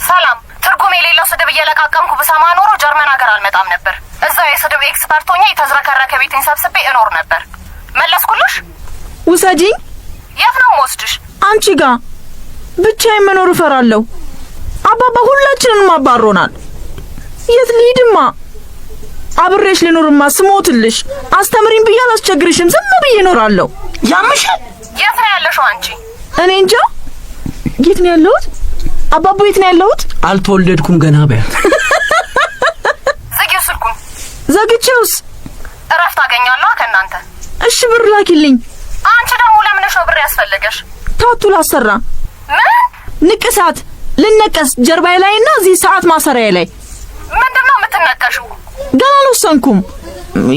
ሰላም፣ ትርጉም የሌለው ስድብ እየለቃቀምኩ ብሰማ ኖሮ ጀርመን ሀገር አልመጣም ነበር። እዛው የስድብ ኤክስፐርት ሆኜ የተዝረከረከ ቤቴን ሰብስቤ እኖር ነበር። መለስኩልሽ? ውሰጂኝ። የት ነው የምወስድሽ? አንቺ ጋር። ብቻዬን መኖር እፈራለሁ። አባባ ሁላችንንም አባሮናል። የት ልሂድማ? አብሬሽ ልኖርማ ስሞትልሽ። አስተምሪኝ ብዬ አላስቸግርሽም፣ ዝም ብዬ እኖራለሁ። ያምሻል። የት ነው ያለሽው አንቺ? እኔ እንጃ። የት ነው ያለሁት? አባቡ የት ነው ያለሁት? አልተወለድኩም ገና በያ። ዝጊው ስልኩን። ዘግቼውስ? እረፍት አገኛለሁ ከእናንተ። እሺ ብር ላኪልኝ። አንቺ ደግሞ ለምንሽ ነው ብር ያስፈልገሽ? ታቱ ላሰራ። ምን? ንቅሳት ልነቀስ ጀርባዬ ላይና እዚህ ሰዓት ማሰሪያዬ ላይ። ምንድነው የምትነቀሽው? ገና አልወሰንኩም።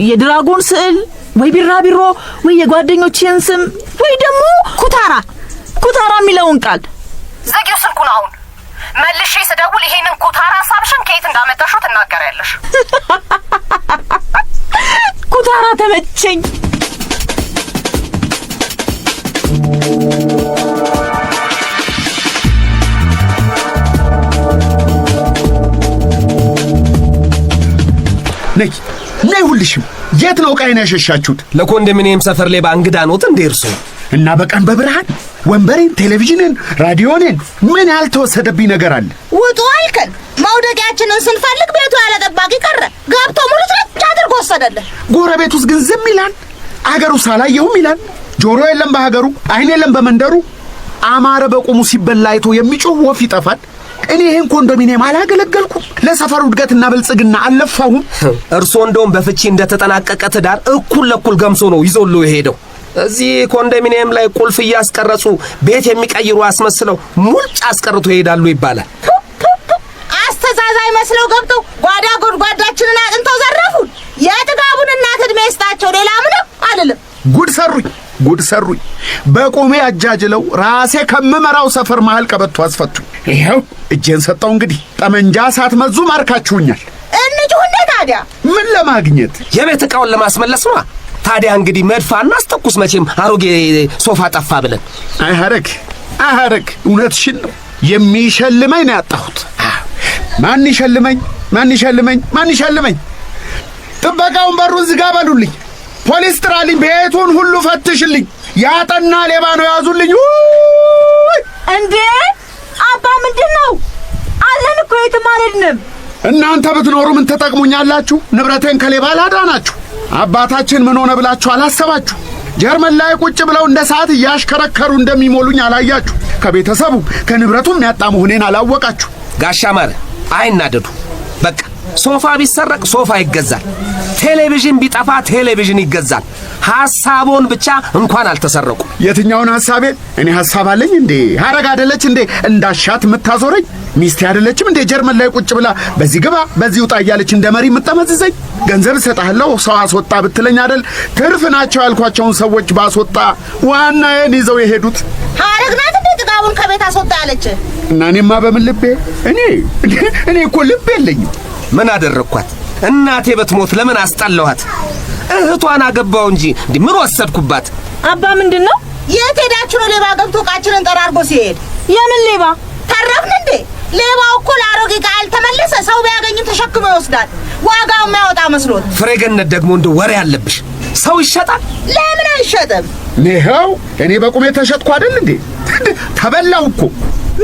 የድራጎን ስዕል ወይ ቢራቢሮ ወይ የጓደኞቼን ስም ወይ ደግሞ ኩታራ የሚለውን ቃል። ዘጊው ስልኩን አሁን። መልሼ ስደውል ይሄንን ኩታራ ሀሳብሽን ከየት እንዳመጣሽው ትናገሪያለሽ። ኩታራ ተመቸኝ። ነይ ሁልሽም የት ነው ቃይና ያሸሻችሁት? ለኮንዶሚኒየም ሰፈር ሌባ እንግዳ ኖት እንደ እርሱ እና በቀን በብርሃን ወንበሬን፣ ቴሌቪዥንን፣ ራዲዮኔን ምን ያልተወሰደብኝ ነገር አለ? ውጡ አልከን። መውደቂያችንን ስንፈልግ ቤቱ ያለ ጠባቂ ቀረ። ገብቶ ሙሉ ትረጭ አድርጎ ወሰደልን። ጎረቤት ውስጥ ግን ዝም ይላል። አገሩ ሳላየሁም ይላል። ጆሮ የለም በሀገሩ፣ አይን የለም በመንደሩ። አማረ በቁሙ ሲበላ አይቶ የሚጮህ ወፍ ይጠፋል። እኔ ይህን ኮንዶሚኒየም አላገለገልኩም። ለሰፈሩ እድገትና ብልጽግና አልለፋሁም። እርሶ እንደውም በፍቺ እንደተጠናቀቀ ትዳር እኩል ለኩል ገምሶ ነው ይዞሉ የሄደው። እዚህ ኮንዶሚኒየም ላይ ቁልፍ እያስቀረጹ ቤት የሚቀይሩ አስመስለው ሙልጭ አስቀርቶ ይሄዳሉ ይባላል። አስተዛዛይ መስለው ገብተው ጓዳ ጎድጓዳችንን አጥንተው ዘረፉን። የጥጋቡን እናት ዕድሜ ይስጣቸው። ሌላ ምንም አልልም። ጉድ ሰሩኝ። በቆሜ አጃጅለው ራሴ ከምመራው ሰፈር መሃል ቀበቶ አስፈቱኝ። ይኸው እጄን ሰጠው። እንግዲህ ጠመንጃ ሳትመዙ ማርካችሁኛል። እንጩህ እንዴ ታዲያ? ምን ለማግኘት? የቤት ዕቃውን ለማስመለስ ነው። ታዲያ እንግዲህ መድፋና አስተኩስ። መቼም አሮጌ ሶፋ ጠፋ ብለን አሐረግ እውነትሽን ነው። የሚሸልመኝ ነው ያጣሁት። ማን ይሸልመኝ? ጥበቃውን በሩን ዝጋ በሉልኝ። ፖሊስ ጥራልኝ። ቤቱን ሁሉ ፈትሽልኝ። ያጠና ሌባ ነው ያዙልኝ። እንዴ አባ ምንድን ነው? አለን እኮ የትም አልሄድንም። እናንተ ብትኖሩ ምን ተጠቅሙኛላችሁ? ንብረቴን ከሌባ ላዳናችሁ። አባታችን ምን ሆነ ብላችሁ አላሰባችሁ? ጀርመን ላይ ቁጭ ብለው እንደ ሰዓት እያሽከረከሩ እንደሚሞሉኝ አላያችሁ? ከቤተሰቡ ከንብረቱም ያጣ መሆኔን አላወቃችሁ? ጋሻ ማረ አይናደዱ። በቃ ሶፋ ቢሰረቅ ሶፋ ይገዛል፣ ቴሌቪዥን ቢጠፋ ቴሌቪዥን ይገዛል። ሐሳቦን ብቻ እንኳን አልተሰረቁ። የትኛውን ሐሳቤ? እኔ ሐሳብ አለኝ እንዴ? ሐረግ አይደለች እንዴ እንዳሻት የምታዞረኝ? ሚስቴ አይደለችም እንዴ ጀርመን ላይ ቁጭ ብላ በዚህ ግባ በዚህ ውጣ እያለች እንደ መሪ የምጠመዝዘኝ? ገንዘብ እሰጥሃለሁ ሰው አስወጣ ብትለኝ አይደል ትርፍ ናቸው ያልኳቸውን ሰዎች ባስወጣ ዋናዬን ይዘው የሄዱት። ሐረግ ናት እንዴ ጥጋቡን ከቤት አስወጣ ያለች? እና እኔማ በምን ልቤ? እኔ እኮ ልብ የለኝም። ምን አደረኳት? እናቴ በትሞት ለምን አስጣለኋት? እህቷን አገባው እንጂ እንዲህ ምን ወሰድኩባት? አባ ምንድን ነው? የት ሄዳችሁ ነው? ሌባ ገብቶ ዕቃችንን ጠራርጎ ሲሄድ። የምን ሌባ? ተረፍን እንዴ? ሌባው እኮ ለአሮጌ ዕቃ ያልተመለሰ ሰው ቢያገኝም ተሸክሞ ይወስዳል። ዋጋው የሚያወጣ መስሎት። ፍሬገነት ደግሞ እንደ ወሬ አለብሽ። ሰው ይሸጣል? ለምን አይሸጥም? ይኸው እኔ በቁሜ ተሸጥኩ አይደል እንዴ? ተበላው እኮ።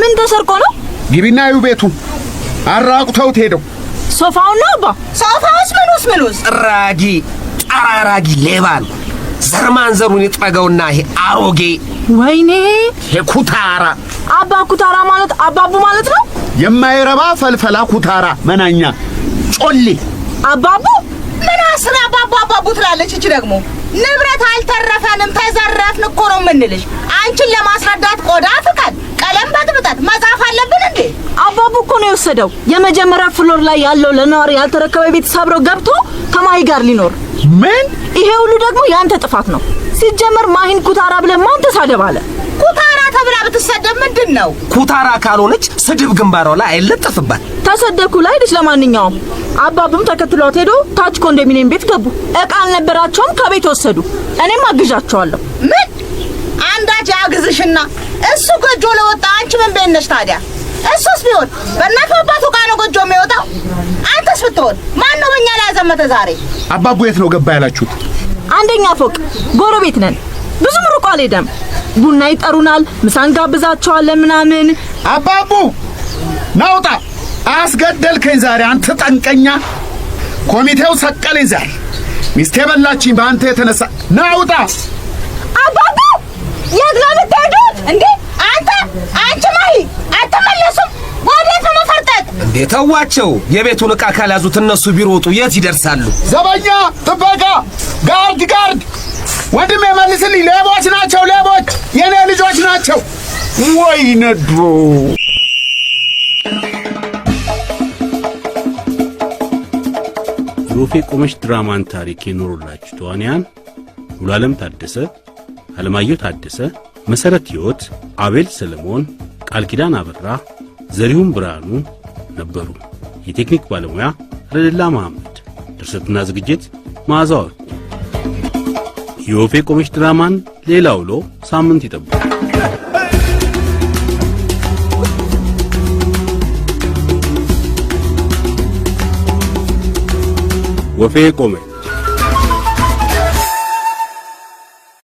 ምን ተሰርቆ ነው? ግቢና ዩ ቤቱን አራቁተውት ሄደው። ሶፋውን ነው አባ? ሶፋውስ ምኑስ? ጠራራጊ ሌባ ነው። ዘርማንዘሩን ይጥረገውና ይሄ አሮጌ። ወይኔ ኩታራ። አባ ኩታራ ማለት አባቡ ማለት ነው? የማይረባ ፈልፈላ ኩታራ መናኛ ጮሌ አባቡ። ምን አስራ አባቡ ትላለች እቺ ደግሞ። ንብረት አልተረፈንም ተዘረፍን እኮ ነው የምንልሽ። አንቺን ለማስረዳት ቆዳ ፍቃድ ቀለም በጥብጣት መጻፍ አለብን እንዴ? አባቡ እኮ ነው የወሰደው። የመጀመሪያ ፍሎር ላይ ያለው ለነዋሪ ያልተረከበ ቤት ሰብረው ገብቶ ከማሂ ጋር ሊኖር። ምን? ይሄ ሁሉ ደግሞ ያንተ ጥፋት ነው። ሲጀመር ማሂን ኩታራ ብለህ ማን ተሳደብ አለ? ኩታራ ተብላ ብትሰደብ ምንድን ነው? ኩታራ ካልሆነች ስድብ ግንባሯ ላይ አይለጠፍባት። ተሰደኩ ላይ ልጅ። ለማንኛውም አባቡም ተከትሏት ሄዶ ታች ኮንዶሚኒየም ቤት ገቡ። ዕቃ አልነበራቸውም፣ ከቤት ወሰዱ። እኔም አግዣቸዋለሁ። ምን አንዳች ያግዝሽና እሱ ጎጆ ለወጣ አንቺ ምን ቤት ነሽ ታዲያ? እሱስ ቢሆን በእናቱ አባቱ ዕቃ ነው ጎጆ የሚወጣው። አንተስ ብትሆን ማን ነው በእኛ ላይ ያዘመተ ዛሬ? አባቡ የት ነው ገባ ያላችሁት? አንደኛ ፎቅ ጎረቤት ነን። ብዙም ሩቅ አልሄደም። ቡና ይጠሩናል፣ ምሳ እንጋብዛቸዋለን ምናምን። አባቡ ናውጣ! አስገደልከኝ ዛሬ አንተ ጠንቀኛ። ኮሚቴው ሰቀለኝ ዛሬ። ሚስቴ በላችኝ በአንተ የተነሳ። ናውጣ! አባቡ የት ነው የምትሄዱት እንዴ? አንቺ ማሂ አትመለሱም? ወዴት ነው መፈርጠጥ? እንዴ ተዋቸው። የቤቱን ዕቃ ካልያዙት እነሱ ቢሮጡ የት ይደርሳሉ? ዘበኛ፣ ጥበቃ፣ ጋርድ ወንድሜ መልስልኝ። ሌቦች ናቸው ሌቦች፣ የኔ ልጆች ናቸው። ወይ ነድሮ የወፌ ቆመች ድራማን ታሪክ የኖሩላችሁ ተዋንያን ሙሉዓለም ታደሰ፣ አለማየሁ ታደሰ፣ መሰረት ሕይወት፣ አቤል ሰለሞን፣ ቃል ኪዳን አበራ፣ ዘሪሁን ብርሃኑ ነበሩ። የቴክኒክ ባለሙያ ረድላ መሐመድ፣ ድርሰትና ዝግጅት መዓዛዎች። የወፌ ቆመች ድራማን ሌላ ውሎ ሳምንት ይጠብቁ። ወፌ ቆመች